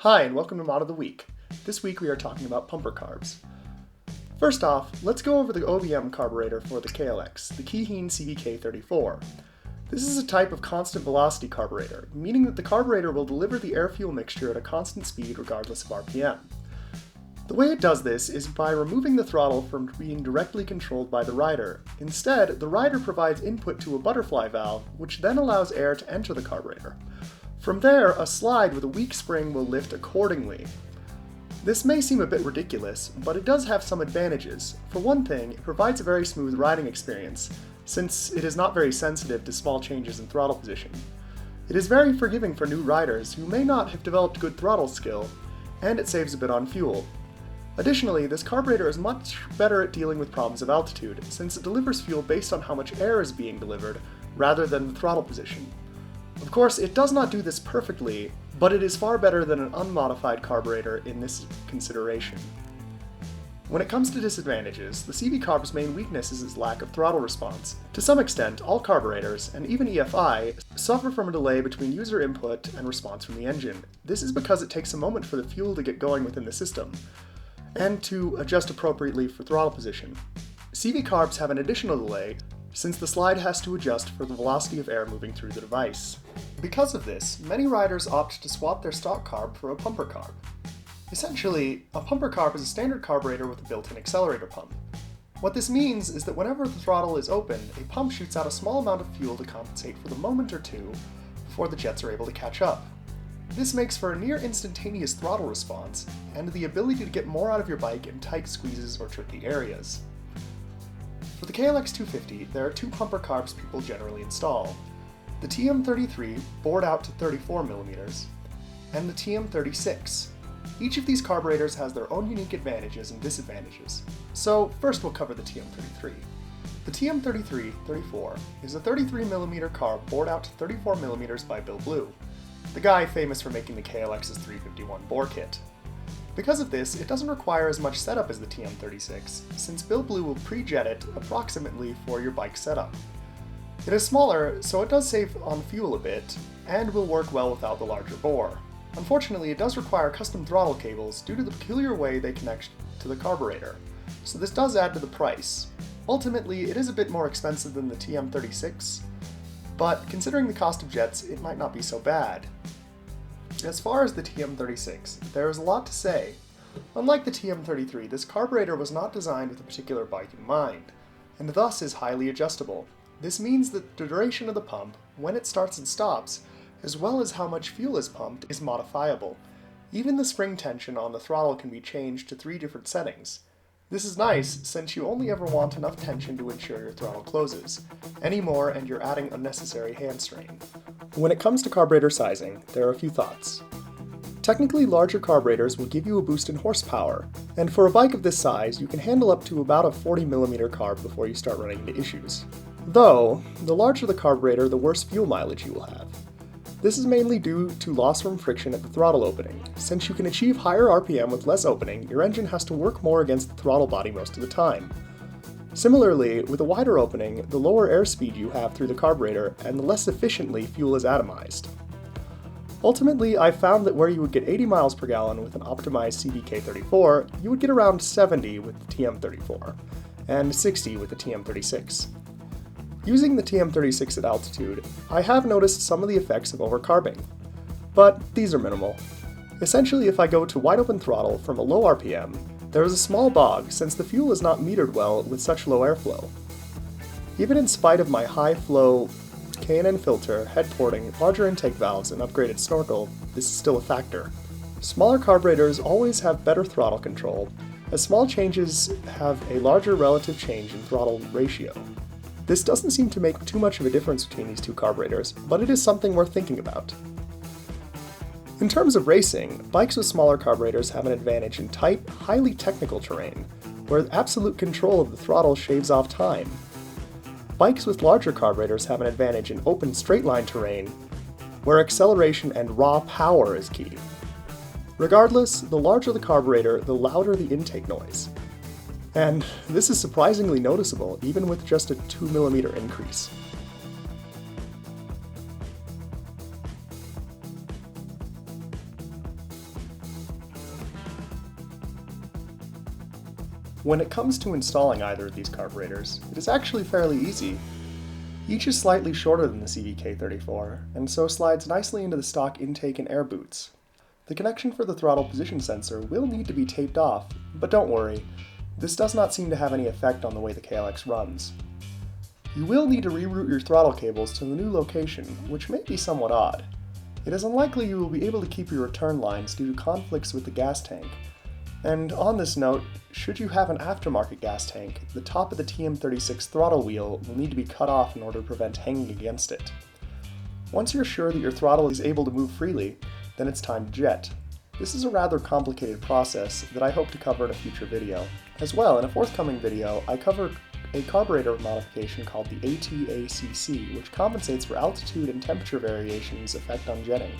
Hi, and welcome to Mod of the Week. This week we are talking about pumper carbs. First off, let's go over the OBM carburetor for the KLX, the Kihine CVK34. This is a type of constant velocity carburetor, meaning that the carburetor will deliver the air-fuel mixture at a constant speed regardless of RPM. The way it does this is by removing the throttle from being directly controlled by the rider. Instead, the rider provides input to a butterfly valve, which then allows air to enter the carburetor. From there, a slide with a weak spring will lift accordingly. This may seem a bit ridiculous, but it does have some advantages. For one thing, it provides a very smooth riding experience, since it is not very sensitive to small changes in throttle position. It is very forgiving for new riders who may not have developed good throttle skill, and it saves a bit on fuel. Additionally, this carburetor is much better at dealing with problems of altitude, since it delivers fuel based on how much air is being delivered, rather than the throttle position. Of course, it does not do this perfectly, but it is far better than an unmodified carburetor in this consideration. When it comes to disadvantages, the CV Carb's main weakness is its lack of throttle response. To some extent, all carburetors, and even EFI, suffer from a delay between user input and response from the engine. This is because it takes a moment for the fuel to get going within the system, and to adjust appropriately for throttle position. CV Carbs have an additional delay, since the slide has to adjust for the velocity of air moving through the device. Because of this, many riders opt to swap their stock carb for a pumper carb. Essentially, a pumper carb is a standard carburetor with a built-in accelerator pump. What this means is that whenever the throttle is open, a pump shoots out a small amount of fuel to compensate for the moment or two before the jets are able to catch up. This makes for a near instantaneous throttle response and the ability to get more out of your bike in tight squeezes or tricky areas. For the KLX250, there are two pumper carbs people generally install: the TM33, bored out to 34mm, and the TM36. Each of these carburetors has their own unique advantages and disadvantages. So first we'll cover the TM33. The TM33-34 is a 33mm carb bored out to 34mm by Bill Blue, the guy famous for making the KLX's 351 bore kit. Because of this, it doesn't require as much setup as the TM36, since Bill Blue will pre-jet it approximately for your bike setup. It is smaller, so it does save on fuel a bit, and will work well without the larger bore. Unfortunately, it does require custom throttle cables due to the peculiar way they connect to the carburetor, so this does add to the price. Ultimately, it is a bit more expensive than the TM36, but considering the cost of jets, it might not be so bad. As far as the TM36, there is a lot to say. Unlike the TM33, this carburetor was not designed with a particular bike in mind, and thus is highly adjustable. This means that the duration of the pump, when it starts and stops, as well as how much fuel is pumped, is modifiable. Even the spring tension on the throttle can be changed to 3 different settings. This is nice, since you only ever want enough tension to ensure your throttle closes. Any more and you're adding unnecessary hand strain. When it comes to carburetor sizing, there are a few thoughts. Technically, larger carburetors will give you a boost in horsepower, and for a bike of this size, you can handle up to about a 40mm carb before you start running into issues. Though, the larger the carburetor, the worse fuel mileage you will have. This is mainly due to loss from friction at the throttle opening. Since you can achieve higher RPM with less opening, your engine has to work more against the throttle body most of the time. Similarly, with a wider opening, the lower airspeed you have through the carburetor, and the less efficiently fuel is atomized. Ultimately, I found that where you would get 80 miles per gallon with an optimized CVK34, you would get around 70 with the TM34, and 60 with the TM36. Using the TM36 at altitude, I have noticed some of the effects of overcarbing, but these are minimal. Essentially, if I go to wide open throttle from a low RPM, there is a small bog since the fuel is not metered well with such low airflow. Even in spite of my high flow K&N filter, head porting, larger intake valves, and upgraded snorkel, this is still a factor. Smaller carburetors always have better throttle control, as small changes have a larger relative change in throttle ratio. This doesn't seem to make too much of a difference between these two carburetors, but it is something worth thinking about. In terms of racing, bikes with smaller carburetors have an advantage in tight, highly technical terrain, where absolute control of the throttle shaves off time. Bikes with larger carburetors have an advantage in open straight-line terrain, where acceleration and raw power is key. Regardless, the larger the carburetor, the louder the intake noise. And this is surprisingly noticeable, even with just a 2mm increase. When it comes to installing either of these carburetors, it is actually fairly easy. Each is slightly shorter than the CVK34, and so slides nicely into the stock intake and air boots. The connection for the throttle position sensor will need to be taped off, but don't worry, this does not seem to have any effect on the way the KLX runs. You will need to reroute your throttle cables to the new location, which may be somewhat odd. It is unlikely you will be able to keep your return lines due to conflicts with the gas tank. And on this note, should you have an aftermarket gas tank, the top of the TM36 throttle wheel will need to be cut off in order to prevent hanging against it. Once you're sure that your throttle is able to move freely, then it's time to jet. This is a rather complicated process that I hope to cover in a future video. As well, in a forthcoming video, I cover a carburetor modification called the ATACC, which compensates for altitude and temperature variations' effect on jetting.